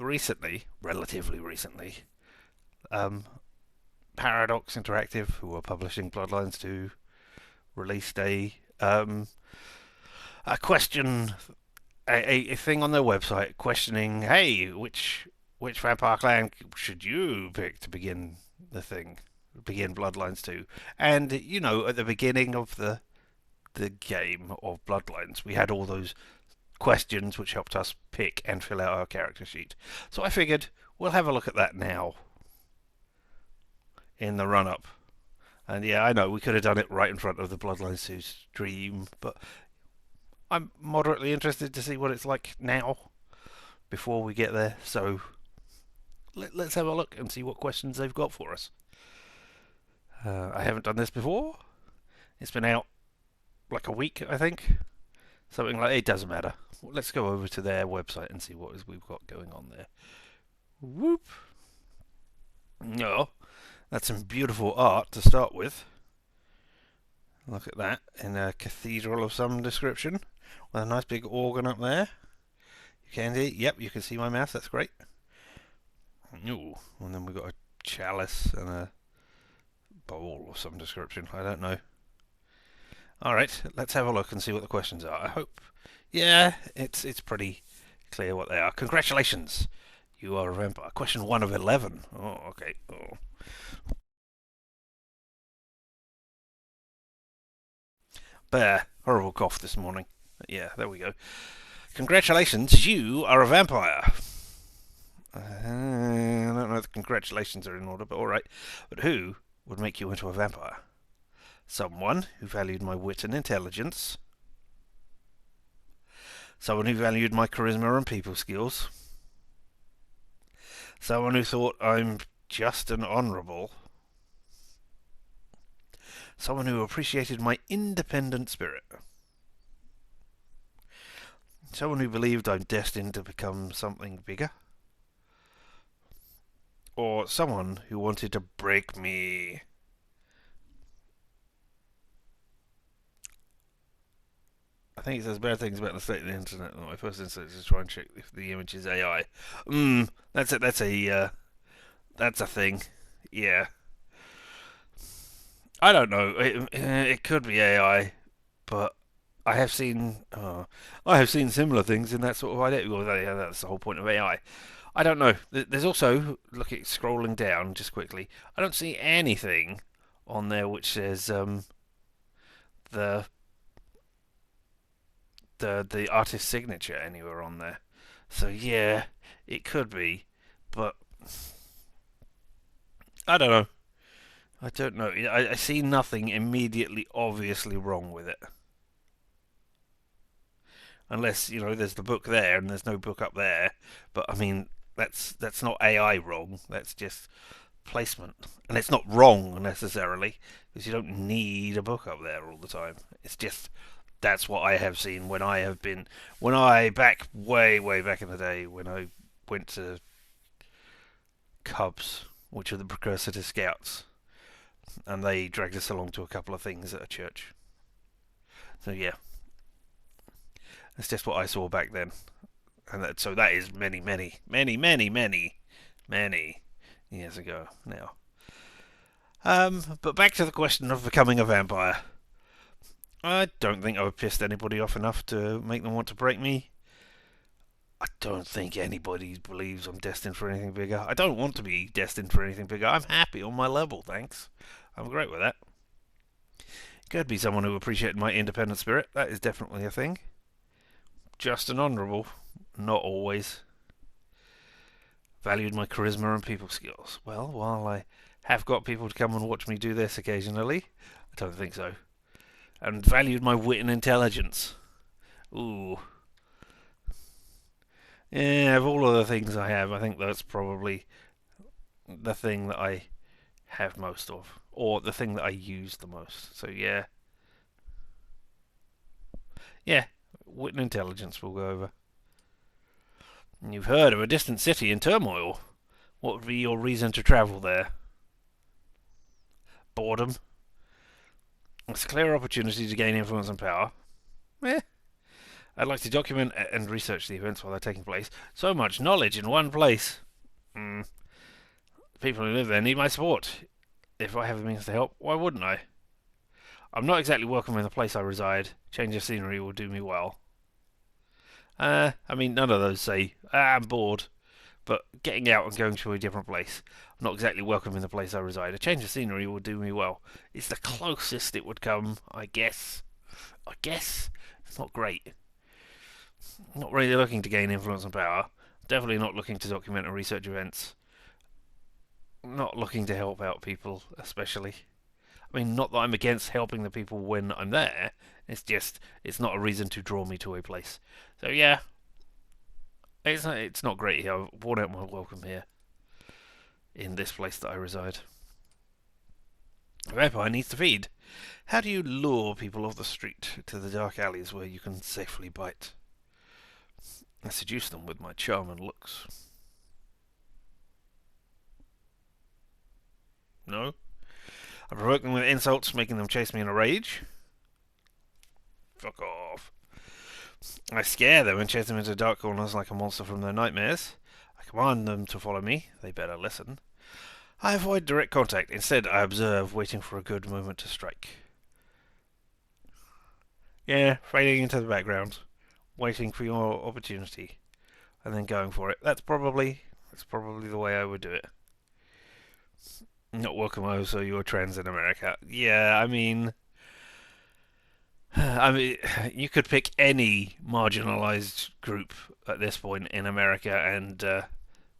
recently, relatively recently, um, Paradox Interactive, who are publishing Bloodlines 2, released a question, a thing on their website questioning, hey, which vampire clan should you pick to begin the thing, begin Bloodlines 2? And you know, at the beginning of the game of Bloodlines, we had all those questions which helped us pick and fill out our character sheet. So I figured we'll have a look at that now in the run up. And yeah, I know we could have done it right in front of the Bloodlines 2 stream, but I'm moderately interested to see what it's like now before we get there. So let's have a look and see what questions they've got for us. I haven't done this before. It's been out like a week, I think. Something like it doesn't matter. Let's go over to their website and see what we've got going on there. Whoop. No, that's some beautiful art to start with. Look at that in a cathedral of some description with a nice big organ up there. You can see, yep, you can see my mouse. That's great. Ooh, and then we've got a chalice and a bowl of some description. I don't know. Alright, let's have a look and see what the questions are. I hope. Yeah, it's pretty clear what they are. Congratulations! You are a vampire. Question 1 of 11. Oh, okay. Oh. Bear. Horrible cough this morning. Yeah, there we go. Congratulations, you are a vampire. I don't know if the congratulations are in order, but alright. But who would make you into a vampire? Someone who valued my wit and intelligence. Someone who valued my charisma and people skills. Someone who thought I'm just and honourable. Someone who appreciated my independent spirit. Someone who believed I'm destined to become something bigger. Or someone who wanted to break me. I think it says bad things about the state of the internet. My first instinct is to try and check if the image is AI. That's it. That's a thing. Yeah. I don't know. It could be AI, but I have seen similar things in that sort of idea. Well, yeah, that's the whole point of AI. I don't know. There's also looking scrolling down just quickly. I don't see anything on there which says the the artist signature anywhere on there. So yeah, it could be, but I don't know. I don't know. I see nothing immediately obviously wrong with it. Unless, you know, there's the book there and there's no book up there. But I mean, that's not AI wrong. That's just placement. And it's not wrong necessarily, because you don't need a book up there all the time. It's just that's what I have seen when I back way back in the day when I went to Cubs, which are the precursor to Scouts, and they dragged us along to a couple of things at a church. So yeah, that's just what I saw back then, and so that is many years ago now. But back to the question of becoming a vampire. I don't think I've pissed anybody off enough to make them want to break me. I don't think anybody believes I'm destined for anything bigger. I don't want to be destined for anything bigger. I'm happy on my level, thanks. I'm great with that. Could be someone who appreciated my independent spirit. That is definitely a thing. Just and honourable. Not always. Valued my charisma and people skills. Well, while I have got people to come and watch me do this occasionally, I don't think so. And valued my wit and intelligence. Ooh. Yeah, of all of the things I have, I think that's probably the thing that I have most of. Or the thing that I use the most. So yeah. Yeah, wit and intelligence we'll go over. You've heard of a distant city in turmoil. What would be your reason to travel there? Boredom. It's a clear opportunity to gain influence and power. Eh. I'd like to document and research the events while they're taking place. So much knowledge in one place. Mm. People who live there need my support. If I have the means to help, why wouldn't I? I'm not exactly welcome in the place I reside. Change of scenery will do me well. I mean, none of those say, I'm bored. But getting out and going to a different place. I'm not exactly welcome in the place I reside. A change of scenery will do me well. It's the closest it would come, I guess. It's not great. Not really looking to gain influence and power. Definitely not looking to document and research events. Not looking to help out people, especially. I mean, not that I'm against helping the people when I'm there. It's just, it's not a reason to draw me to a place. So yeah, it's not great here. I've worn out my welcome here. In this place that I reside. A vampire needs to feed. How do you lure people off the street to the dark alleys where you can safely bite? I seduce them with my charm and looks. No? I provoke them with insults, making them chase me in a rage. Fuck off. I scare them and chase them into dark corners like a monster from their nightmares. I command them to follow me. They better listen. I avoid direct contact. Instead, I observe, waiting for a good moment to strike. Yeah, fading into the background, waiting for your opportunity, and then going for it. That's probably the way I would do it. Not welcome, oh, so you're trans in America. Yeah, I mean, you could pick any marginalized group at this point in America, and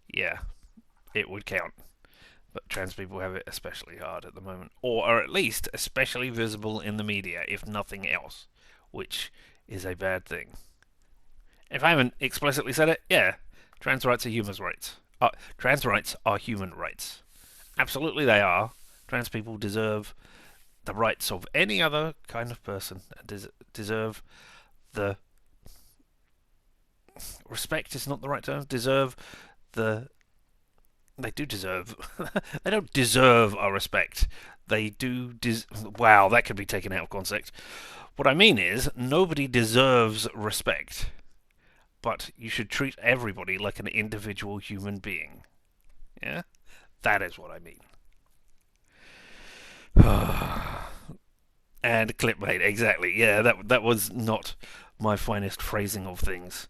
yeah, it would count. But trans people have it especially hard at the moment, or are at least especially visible in the media, if nothing else, which is a bad thing. If I haven't explicitly said it, yeah, trans rights are human rights. Trans rights are human rights. Absolutely they are. Trans people deserve the rights of any other kind of person, and deserve the... Respect is not the right term. Deserve the... They do deserve... they don't deserve our respect. They do... Wow, that could be taken out of context. What I mean is, nobody deserves respect. But you should treat everybody like an individual human being. Yeah? That is what I mean. And clipmate, exactly. Yeah, that was not my finest phrasing of things.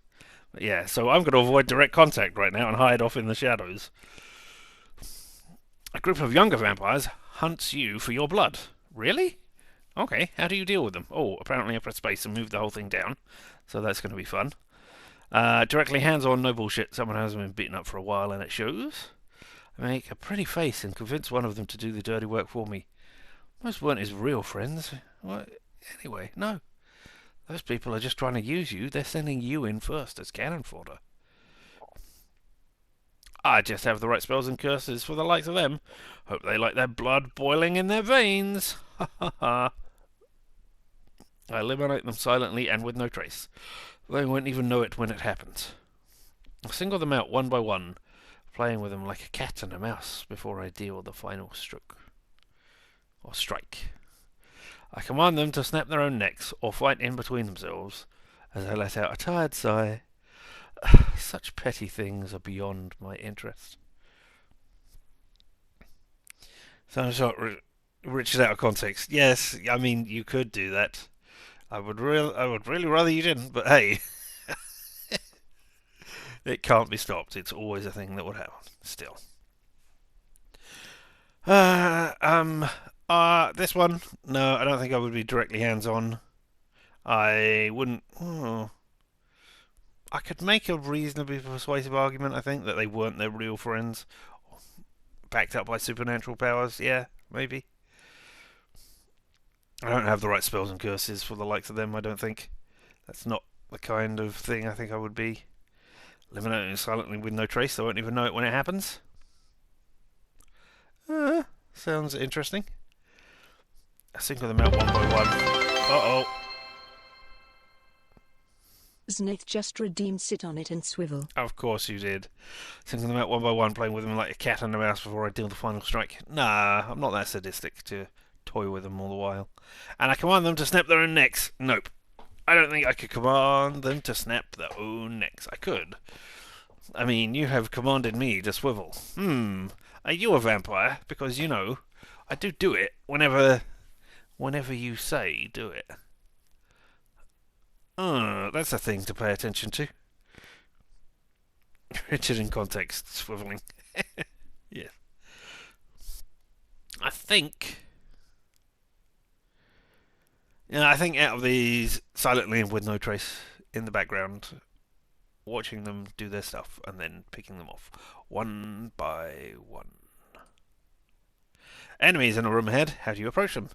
But yeah, so I'm going to avoid direct contact right now and hide off in the shadows. A group of younger vampires hunts you for your blood. Really? Okay, how do you deal with them? Oh, apparently I press space and move the whole thing down. So that's going to be fun. Directly hands-on, no bullshit. Someone has been beaten up for a while and it shows. I make a pretty face and convince one of them to do the dirty work for me. Most weren't his real friends. Well, anyway, no. Those people are just trying to use you. They're sending you in first as cannon fodder. I just have the right spells and curses for the likes of them. Hope they like their blood boiling in their veins. Ha ha ha. I eliminate them silently and with no trace. They won't even know it when it happens. I single them out one by one, playing with them like a cat and a mouse before I deal the final stroke. Or strike. I command them to snap their own necks or fight in between themselves as I let out a tired sigh. Such petty things are beyond my interest. Some shot Richard out of context. Yes, I mean you could do that. I would really rather you didn't, but hey, it can't be stopped. It's always a thing that would happen. Still. This one, no, I don't think I would be directly hands-on. I wouldn't. I could make a reasonably persuasive argument, I think, that they weren't their real friends, backed up by supernatural powers. Yeah, maybe. I don't have the right spells and curses for the likes of them, I don't think. That's not the kind of thing I think I would be. Eliminating silently with no trace, I won't even know it when it happens. Sounds interesting. I single them out one by one. Uh-oh. Znith just redeemed sit on it and swivel. Of course you did. Single them out one by one, playing with them like a cat and a mouse before I deal the final strike. Nah, I'm not that sadistic to toy with them all the while. And I command them to snap their own necks. Nope. I don't think I could command them to snap their own necks. I could. I mean, you have commanded me to swivel. Are you a vampire? Because, I do it whenever you say do it. That's a thing to pay attention to. Richard in context, swiveling. Yeah. I think. Yeah, I think out of these, silently and with no trace in the background, watching them do their stuff and then picking them off one by one. Enemies in a room ahead. How do you approach them?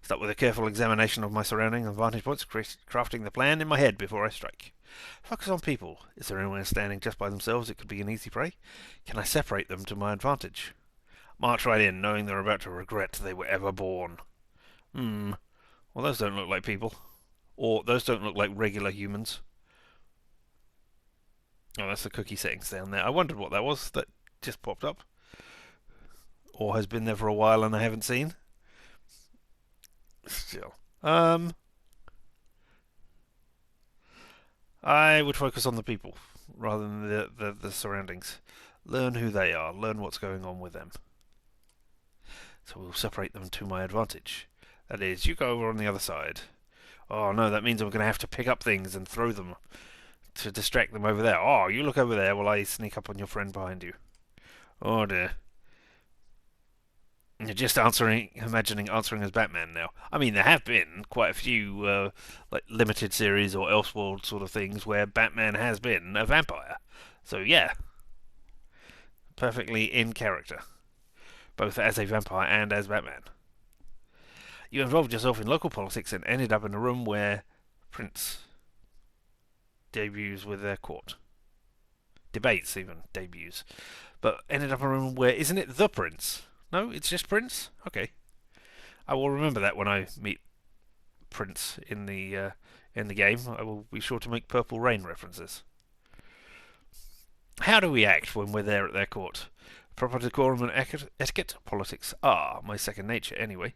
Start with a careful examination of my surroundings and vantage points, crafting the plan in my head before I strike. Focus on people. Is there anyone standing just by themselves that could be an easy prey? Can I separate them to my advantage? March right in, knowing they're about to regret they were ever born. Well, those don't look like people. Or those don't look like regular humans. Oh, that's the cookie settings down there. I wondered what that was that just popped up. Or has been there for a while and I haven't seen. Still. I would focus on the people rather than the surroundings. Learn who they are. Learn what's going on with them. So we'll separate them to my advantage. That is, you go over on the other side. Oh no, that means I'm going to have to pick up things and throw them to distract them over there. Oh, you look over there while I sneak up on your friend behind you. Oh dear. You're just imagining answering as Batman now. I mean, there have been quite a few like limited series or Elseworld sort of things where Batman has been a vampire. So yeah, perfectly in character, both as a vampire and as Batman. You involved yourself in local politics and ended up in a room where Prince debuts with their court. Debates even debuts. But ended up in a room where, isn't it the Prince? No, it's just Prince? Okay. I will remember that when I meet Prince in the game. I will be sure to make Purple Rain references. How do we act when we're there at their court? Proper decorum and etiquette? Politics are my second nature, anyway.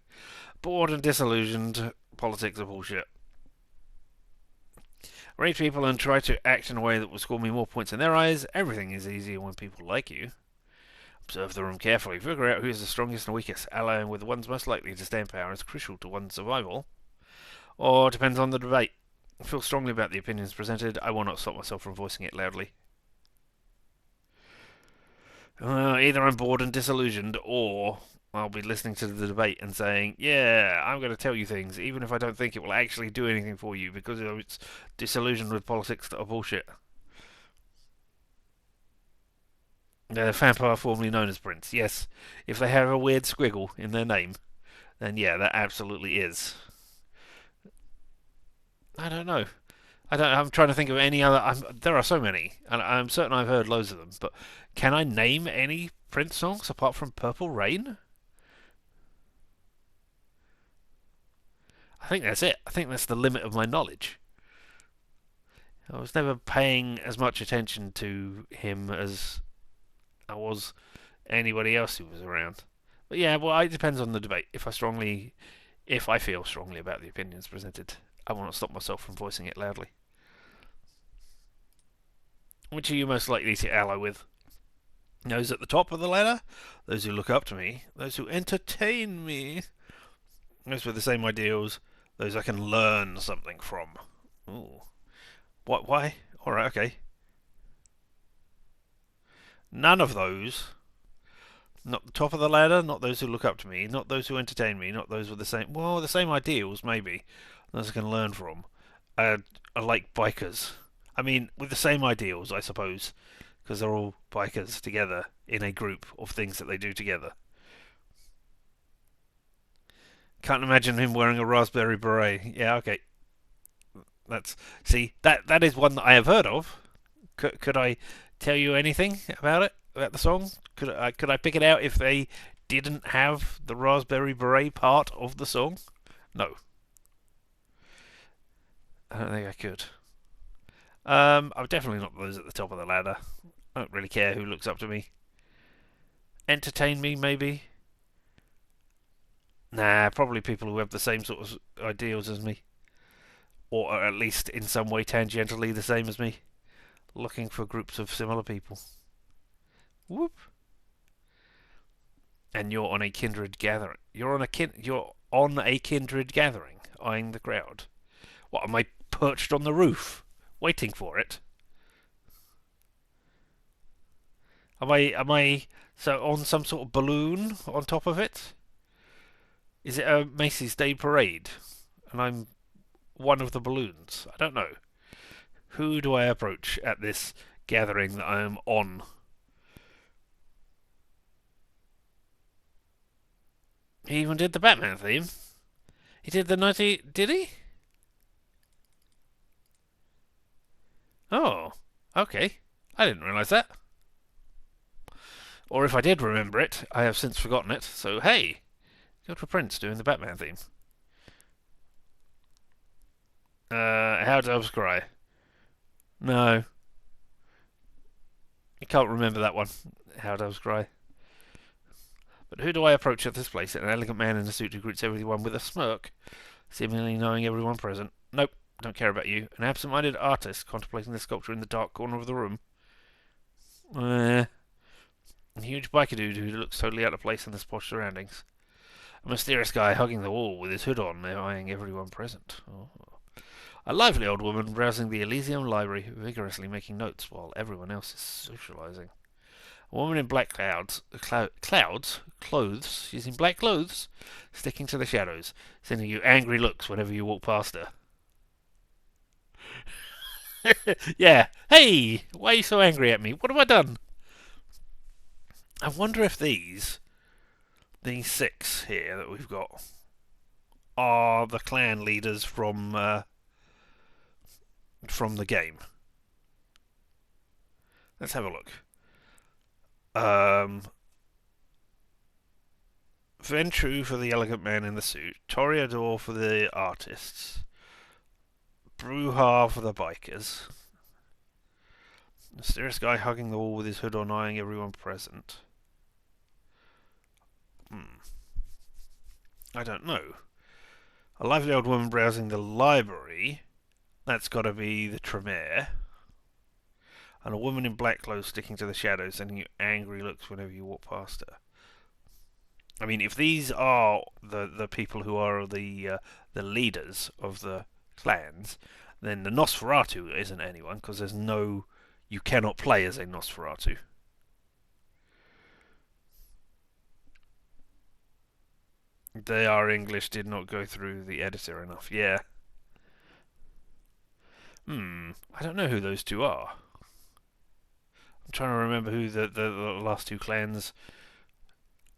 Bored and disillusioned, politics are bullshit. Rate people and try to act in a way that will score me more points in their eyes. Everything is easier when people like you. Observe the room carefully. Figure out who is the strongest and weakest. Allying with the ones most likely to stay in power is crucial to one's survival. Or depends on the debate. I feel strongly about the opinions presented. I will not stop myself from voicing it loudly. Either I'm bored and disillusioned, or I'll be listening to the debate and saying, yeah, I'm going to tell you things, even if I don't think it will actually do anything for you, because it's disillusioned with politics that are bullshit. They're the vampire formerly known as Prince. Yes, if they have a weird squiggle in their name, then yeah, that absolutely is. I don't know. I'm trying to think of any other. There are so many, and I'm certain I've heard loads of them. But can I name any Prince songs apart from Purple Rain? I think that's it. I think that's the limit of my knowledge. I was never paying as much attention to him as I was anybody else who was around. But yeah, well, it depends on the debate. If I feel strongly about the opinions presented, I will not stop myself from voicing it loudly. Which are you most likely to ally with? Those at the top of the ladder? Those who look up to me? Those who entertain me? Those with the same ideals? Those I can learn something from? Ooh. What? Why? Alright, okay. None of those. Not the top of the ladder, not those who look up to me, not those who entertain me, not those with the same ideals, maybe. Those I can learn from. Are like bikers. I mean, with the same ideals, I suppose, because they're all bikers together in a group of things that they do together. Can't imagine him wearing a raspberry beret. Yeah, okay. That is one that I have heard of. Could I tell you anything about it, about the song? Could I pick it out if they didn't have the raspberry beret part of the song? No, I don't think I could. I'm definitely not those at the top of the ladder. I don't really care who looks up to me. Entertain me, maybe. Nah, probably people who have the same sort of ideals as me. or at least in some way tangentially the same as me, looking for groups of similar people. Whoop. And you're on a kindred gathering. You're on a kindred gathering, eyeing the crowd. What am I perched on the roof, waiting for it? Am I so on some sort of balloon on top of it? Is it a Macy's Day Parade? And I'm one of the balloons. I don't know. Who do I approach at this gathering that I am on? He even did the Batman theme. He did the 90. Did he? Oh, okay. I didn't realise that. Or if I did remember it, I have since forgotten it. So hey, got a Prince doing the Batman theme. How Doves Cry. No, I can't remember that one. How Doves Cry. But who do I approach at this place? An elegant man in a suit who greets everyone with a smirk, seemingly knowing everyone present. Nope, don't care about you. An absent-minded artist contemplating the sculpture in the dark corner of the room. A huge biker dude who looks totally out of place in this posh surroundings. A mysterious guy hugging the wall with his hood on, eyeing everyone present. Oh. A lively old woman browsing the Elysium library, vigorously making notes while everyone else is socialising. A woman in black clothes, she's in black clothes, sticking to the shadows, sending you angry looks whenever you walk past her. Yeah, hey, why are you so angry at me? What have I done? I wonder if these six here that we've got, are the clan leaders from the game. Let's have a look. Ventrue for the elegant man in the suit, Toreador for the artists, Bruja for the bikers, mysterious guy hugging the wall with his hood on, eyeing everyone present. I don't know. A lively old woman browsing the library. That's got to be the Tremere. And a woman in black clothes sticking to the shadows, sending you angry looks whenever you walk past her. I mean, if these are the people who are the leaders of the clans, then the Nosferatu isn't anyone, because there's no... You cannot play as a Nosferatu. They are English, did not go through the editor enough. Yeah. I don't know who those two are. I'm trying to remember who the last two clans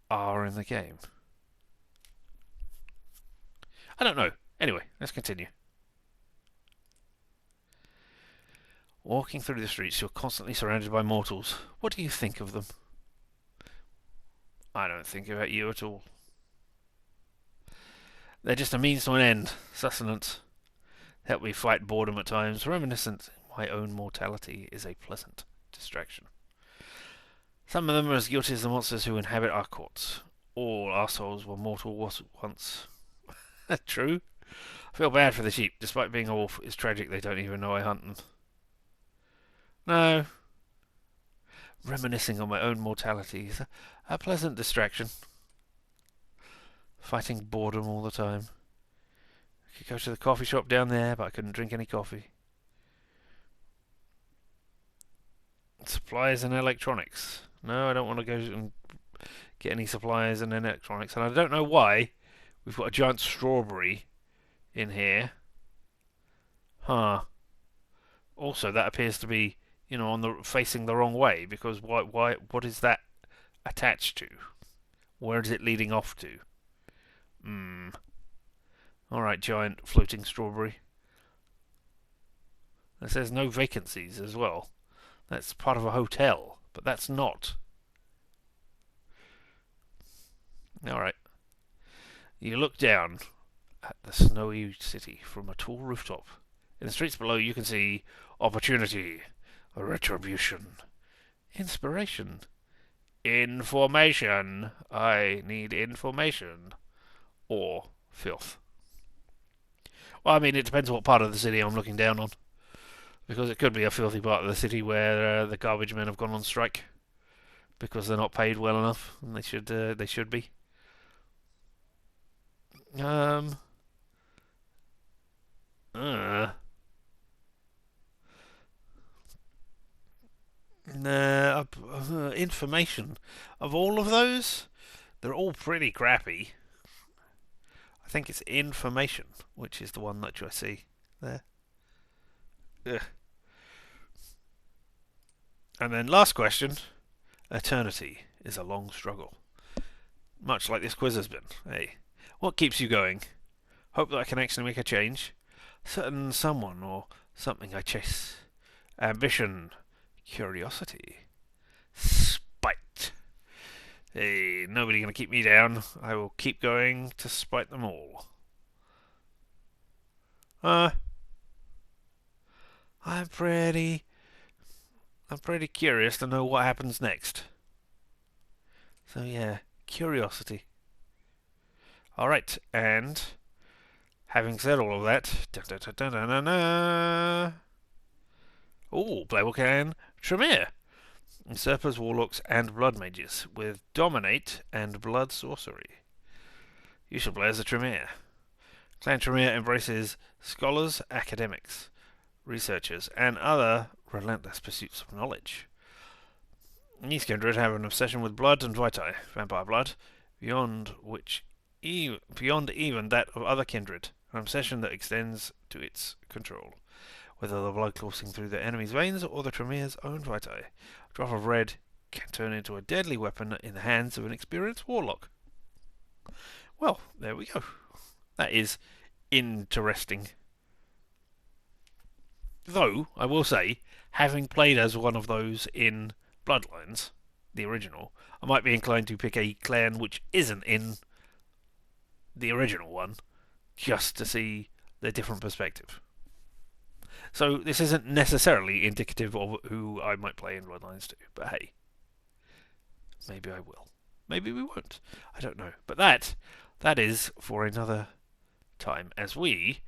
are in the game. I don't know. Anyway, let's continue. Walking through the streets, you're constantly surrounded by mortals. What do you think of them? I don't think about you at all. They're just a means to an end. Sustenance. Help me fight boredom at times. Reminiscent. My own mortality is a pleasant distraction. Some of them are as guilty as the monsters who inhabit our courts. All assholes were mortal once. True. I feel bad for the sheep. Despite being a wolf, it's tragic they don't even know I hunt them. No. Reminiscing on my own mortality is a pleasant distraction. Fighting boredom all the time. I could go to the coffee shop down there, but I couldn't drink any coffee. Supplies and electronics. No, I don't want to go and get any supplies and electronics. And I don't know why we've got a giant strawberry in here. Huh. Also, that appears to be, on the facing the wrong way, because what is that attached to? Where is it leading off to? Alright, giant floating strawberry. It says no vacancies as well. That's part of a hotel, but that's not. Alright. You look down at the snowy city from a tall rooftop. In the streets below, you can see opportunity, retribution, inspiration, information. I need information. Or filth. Well, I mean, it depends what part of the city I'm looking down on, because it could be a filthy part of the city where the garbage men have gone on strike because they're not paid well enough, and they should be. Um, uh, information of all of those, they're all pretty crappy. I think it's information, which is the one that I see there. Ugh. And then last question: eternity is a long struggle, much like this quiz has been. Hey, what keeps you going? Hope that I can actually make a change. Certain someone or something I chase. Ambition, curiosity, spite. Hey, nobody gonna keep me down. I will keep going to spite them all. Uh, I'm pretty, I'm pretty curious to know what happens next. So yeah, curiosity. All right, and having said all of that, oh, playable can Tremere. Usurpers, Warlocks, and Blood Mages, with Dominate and Blood Sorcery. You shall play as a Tremere. Clan Tremere embraces scholars, academics, researchers, and other relentless pursuits of knowledge. These kindred have an obsession with blood and vitae, vampire blood, beyond beyond even that of other kindred, an obsession that extends to its control. Whether the blood coursing through their enemy's veins or the Tremere's own vitae, a drop of red can turn into a deadly weapon in the hands of an experienced warlock. Well, there we go. That is interesting. Though, I will say, having played as one of those in Bloodlines, the original, I might be inclined to pick a clan which isn't in the original one, just to see the different perspective. So this isn't necessarily indicative of who I might play in Bloodlines 2, but hey, maybe I will. Maybe we won't. I don't know. But that is for another time. As we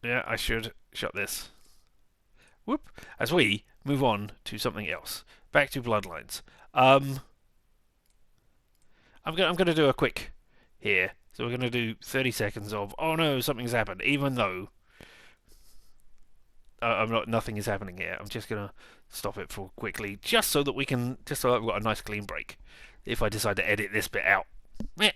yeah, I should shut this. Whoop. As we move on to something else. Back to Bloodlines. I'm gonna do a quick here. So we're gonna do 30 seconds of oh no, something's happened, even though nothing is happening here. I'm just gonna stop it for quickly, just so that I've got a nice clean break. If I decide to edit this bit out. Meh.